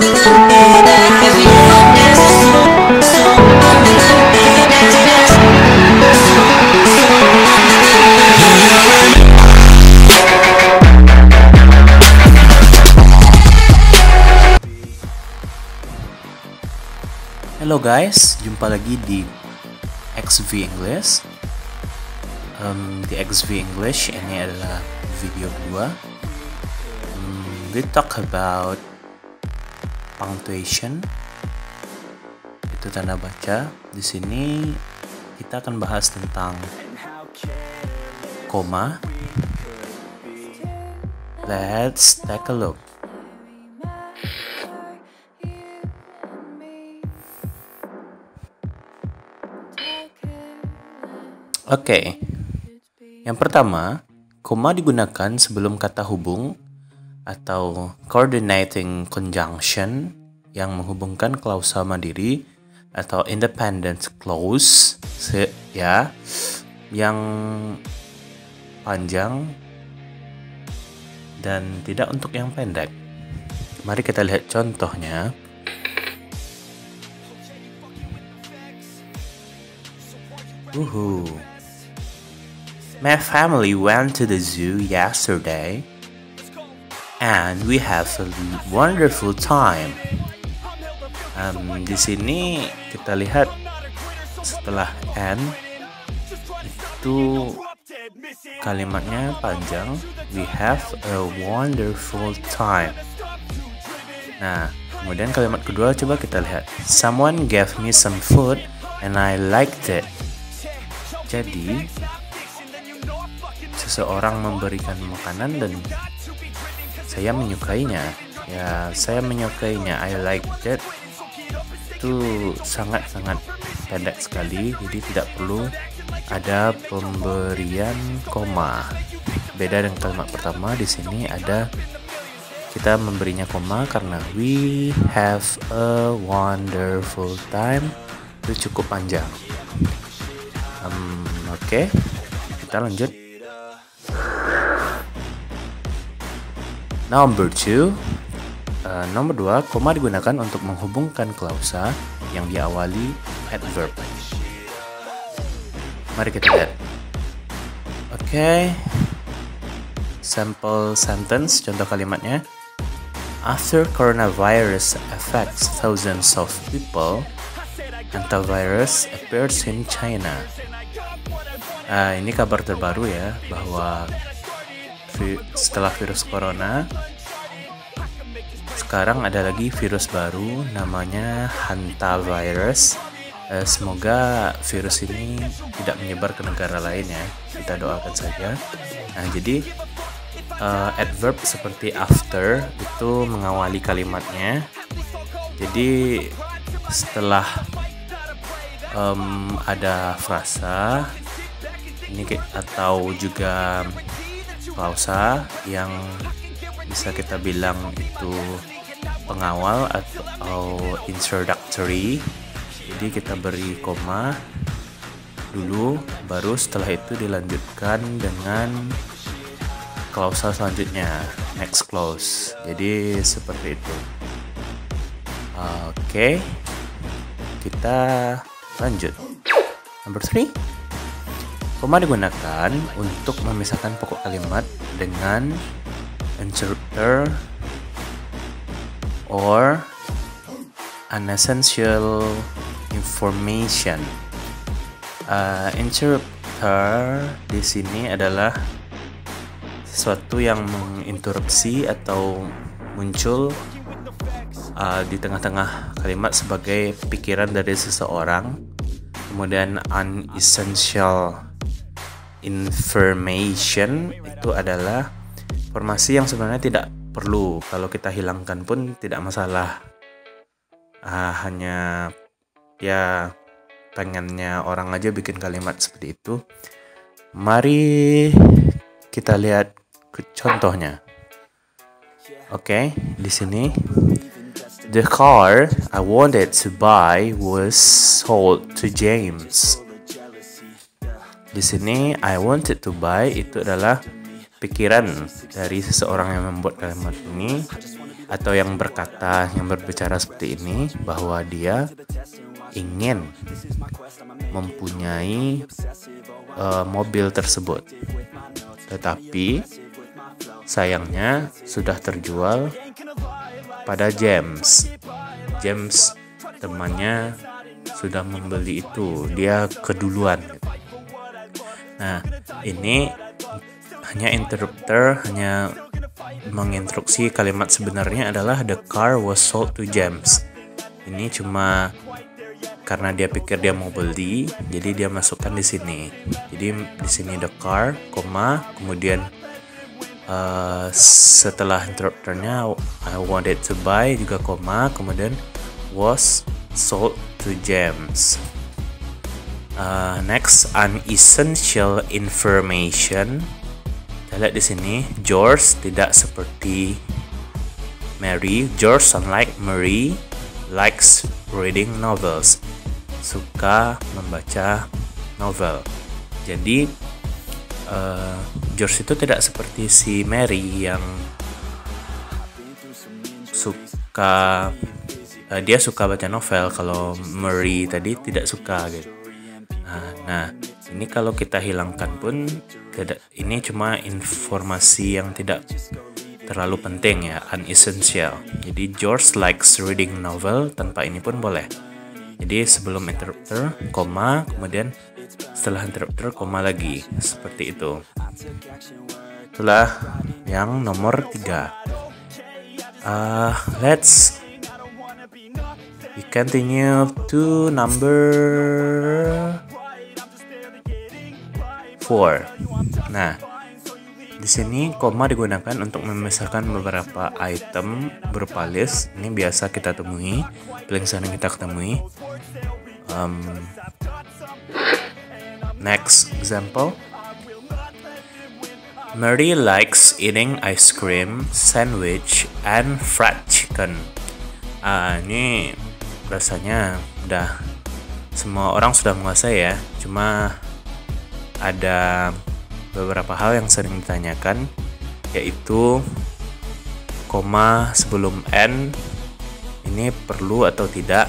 Halo guys, jumpa lagi di XV English. Di XV English ini adalah video 2. We talk about punctuation. Itu tanda baca. Di sini kita akan bahas tentang koma. Let's take a look. Oke, yang pertama, koma digunakan sebelum kata hubung atau coordinating conjunction yang menghubungkan klausa mandiri atau independent clause yang panjang dan tidak untuk yang pendek. Mari kita lihat contohnya. My family went to the zoo yesterday and we have a wonderful time. Di sini kita lihat setelah and itu kalimatnya panjang. We have a wonderful time. Nah, kemudian kalimat kedua coba kita lihat. Someone gave me some food and I liked it. Jadi seseorang memberikan makanan dan saya menyukainya. Saya menyukainya. I like that. Itu sangat-sangat pendek sekali, jadi tidak perlu ada pemberian koma. Beda dengan kalimat pertama, di sini ada kita memberinya koma karena we have a wonderful time. Itu cukup panjang. Oke, kita lanjut. Number 2, koma digunakan untuk menghubungkan klausa yang diawali adverb. Mari kita lihat. Oke, sample sentence, contoh kalimatnya. After coronavirus affects thousands of people, antivirus appears in China. Ini kabar terbaru ya, bahwa setelah virus corona sekarang ada lagi virus baru namanya hantavirus. Semoga virus ini tidak menyebar ke negara lain ya, kita doakan saja. Nah, jadi adverb seperti after itu mengawali kalimatnya. Jadi setelah ada frasa ini atau juga klausa yang bisa kita bilang itu pengawal atau introductory. Jadi kita beri koma dulu, baru setelah itu dilanjutkan dengan klausa selanjutnya, next clause. Jadi seperti itu. Oke, kita lanjut. Number 3, koma digunakan untuk memisahkan pokok kalimat dengan interrupter or unessential information. Interrupter di sini adalah sesuatu yang menginterupsi atau muncul di tengah-tengah kalimat sebagai pikiran dari seseorang. Kemudian unessential information itu adalah informasi yang sebenarnya tidak perlu, kalau kita hilangkan pun tidak masalah. Hanya ya pengennya orang aja bikin kalimat seperti itu. Mari kita lihat contohnya. Oke, di sini the car I wanted to buy was sold to James. Di sini I wanted to buy itu adalah pikiran dari seseorang yang membuat kalimat ini atau yang berbicara seperti ini, bahwa dia ingin mempunyai mobil tersebut, tetapi sayangnya sudah terjual pada James. James temannya sudah membeli itu, dia keduluan. Nah, ini hanya interrupter, hanya menginstruksi kalimat sebenarnya adalah the car was sold to James. Ini cuma karena dia pikir dia mau beli, jadi dia masukkan di sini. Jadi di sini the car, kemudian setelah interrupternya I wanted to buy juga kemudian was sold to James. Next, unessential information. Kita lihat di sini, George tidak seperti Mary. George, unlike Mary, likes reading novels. Suka membaca novel. Jadi George itu tidak seperti si Mary yang suka dia suka baca novel, kalau Mary tadi tidak suka gitu. Nah, ini kalau kita hilangkan pun tidak, ini cuma informasi yang tidak terlalu penting ya, unessential. Jadi George likes reading novel, tanpa ini pun boleh. Jadi sebelum interrupter, kemudian setelah interrupter, lagi, seperti itu. Itulah yang nomor 3. We continue to number 4. Nah, di sini koma digunakan untuk memisahkan beberapa item berupa list. Ini biasa kita temui, paling sering kita ketemui. Next example. Mary likes eating ice cream, sandwich, and fried chicken. Ini rasanya udah semua orang sudah menguasai ya. Cuma ada beberapa hal yang sering ditanyakan, yaitu koma sebelum N ini perlu atau tidak.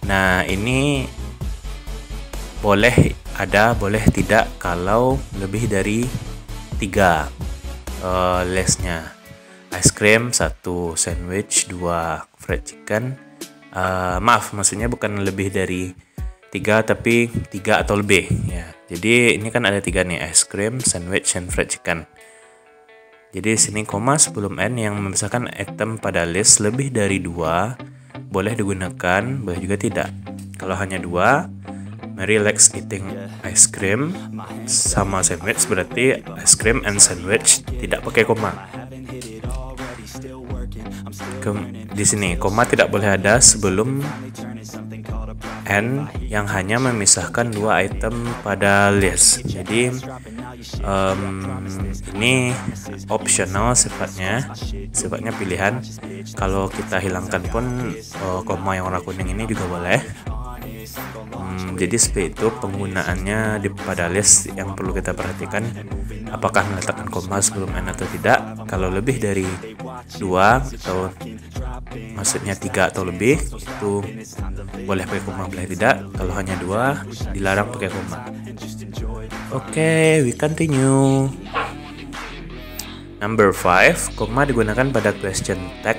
Nah, ini boleh ada, boleh tidak kalau lebih dari 3 listnya. Ice cream 1, sandwich 2, fried chicken. Maksudnya bukan lebih dari 3, tapi 3 atau lebih ya. Jadi ini kan ada 3 nih, ice cream, sandwich, and fried chicken. Jadi sini koma sebelum N yang memisahkan item pada list lebih dari 2 boleh digunakan, boleh juga tidak. Kalau hanya 2, Mary likes eating ice cream sama sandwich, berarti ice cream and sandwich tidak pakai koma. Di sini koma tidak boleh ada sebelum N yang hanya memisahkan 2 item pada list. Jadi ini optional sifatnya pilihan. Kalau kita hilangkan pun koma yang warna kuning ini juga boleh. Jadi seperti itu penggunaannya pada list yang perlu kita perhatikan. Apakah meletakkan koma sebelum N atau tidak. Kalau lebih dari 2 atau maksudnya 3 atau lebih, itu boleh pakai koma, boleh tidak. Kalau hanya 2 dilarang pakai koma. Oke, we continue. Number 5, koma digunakan pada question tag.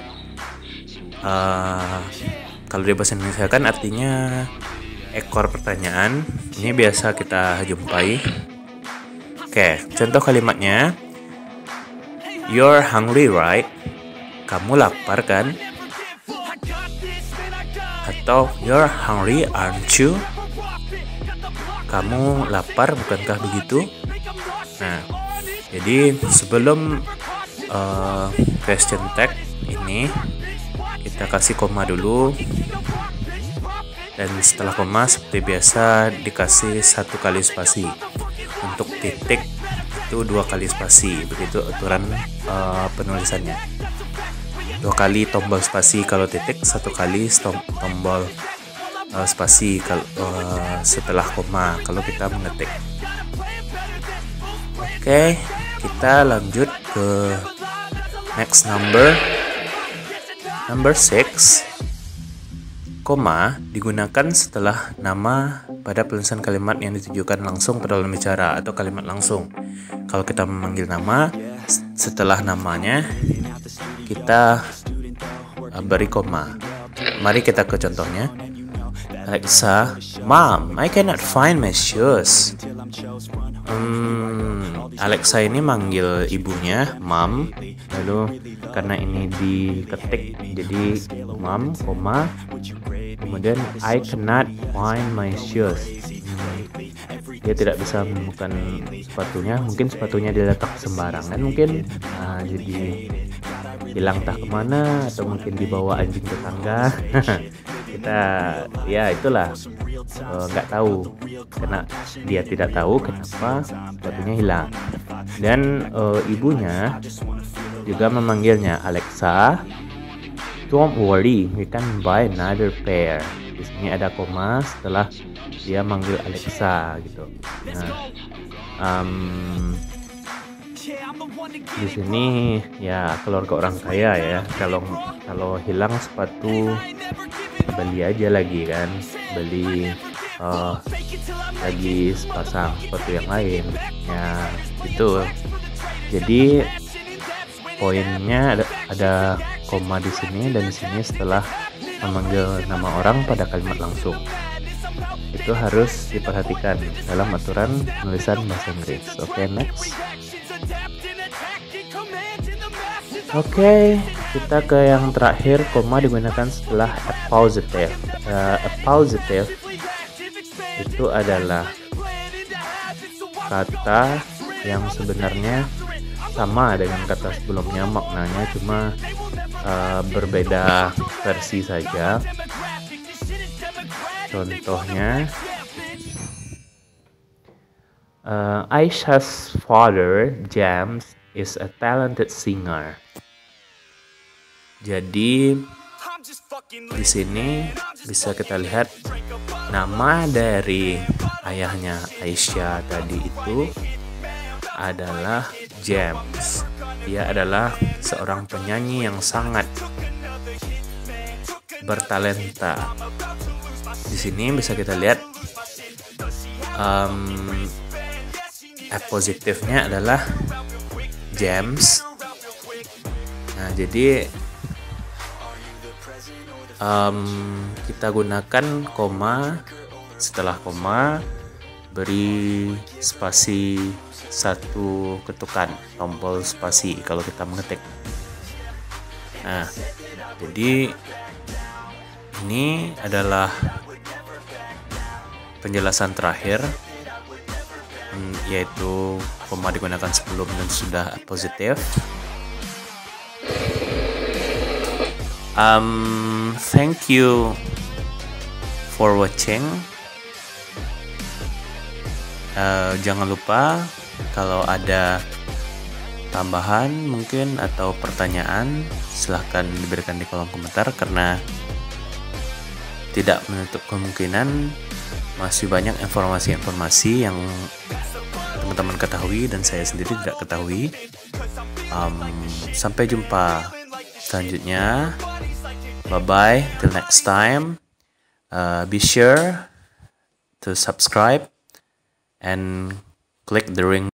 Kalau di bahasa Indonesia kan artinya ekor pertanyaan. Ini biasa kita jumpai. Oke, contoh kalimatnya, you're hungry, right? Kamu lapar kan? Atau you're hungry, aren't you? Kamu lapar, bukankah begitu? Nah, jadi sebelum question tag ini kita kasih koma dulu, dan setelah koma seperti biasa dikasih 1 kali spasi. Untuk titik itu 2 kali spasi, begitu aturan penulisannya. 2 kali tombol spasi kalau titik, 1 kali tombol spasi kalau setelah koma kalau kita mengetik. Oke, kita lanjut ke next number. Number 6, koma digunakan setelah nama pada penulisan kalimat yang ditujukan langsung pada lawan bicara atau kalimat langsung. Kalau kita memanggil nama, setelah namanya kita beri koma. Mari kita ke contohnya. Alexa, Mom, I cannot find my shoes. Alexa ini manggil ibunya, Mom. Lalu karena ini diketik, jadi Mom, koma. Kemudian I cannot find my shoes. Dia tidak bisa menemukan sepatunya. Mungkin sepatunya diletak sembarangan mungkin. Jadi hilang entah kemana, atau mungkin dibawa anjing tetangga. Kita ya itulah, nggak tahu karena dia tidak tahu kenapa sepatunya hilang. Dan ibunya juga memanggilnya, Alexa, don't worry, we can buy another pair. Di sini ada koma setelah dia manggil Alexa gitu. Nah, di sini ya keluarga orang kaya ya. Kalau hilang sepatu, beli aja lagi kan, beli lagi sepasang sepatu yang lain ya itu. Jadi poinnya ada koma di sini, dan di sini setelah memanggil nama orang pada kalimat langsung. Itu harus diperhatikan dalam aturan penulisan bahasa Inggris. Oke, next. Oke, kita ke yang terakhir. Koma digunakan setelah appositive. Appositive itu adalah kata yang sebenarnya sama dengan kata sebelumnya, maknanya cuma berbeda versi saja. Contohnya, Aisha's father, James, is a talented singer. Jadi di sini bisa kita lihat nama dari ayahnya Aisyah tadi itu adalah James. Dia adalah seorang penyanyi yang sangat bertalenta. Di sini bisa kita lihat positifnya adalah James. Nah, jadi kita gunakan koma, setelah koma beri spasi 1 ketukan, tombol spasi kalau kita mengetik. Nah, jadi ini adalah penjelasan terakhir, yaitu koma digunakan sebelum dan sudah positif. Thank you for watching. Jangan lupa kalau ada tambahan mungkin atau pertanyaan, silahkan diberikan di kolom komentar, karena tidak menutup kemungkinan masih banyak informasi-informasi yang teman-teman ketahui dan saya sendiri tidak ketahui. Sampai jumpa selanjutnya. Bye-bye, till next time. Be sure to subscribe and click the ring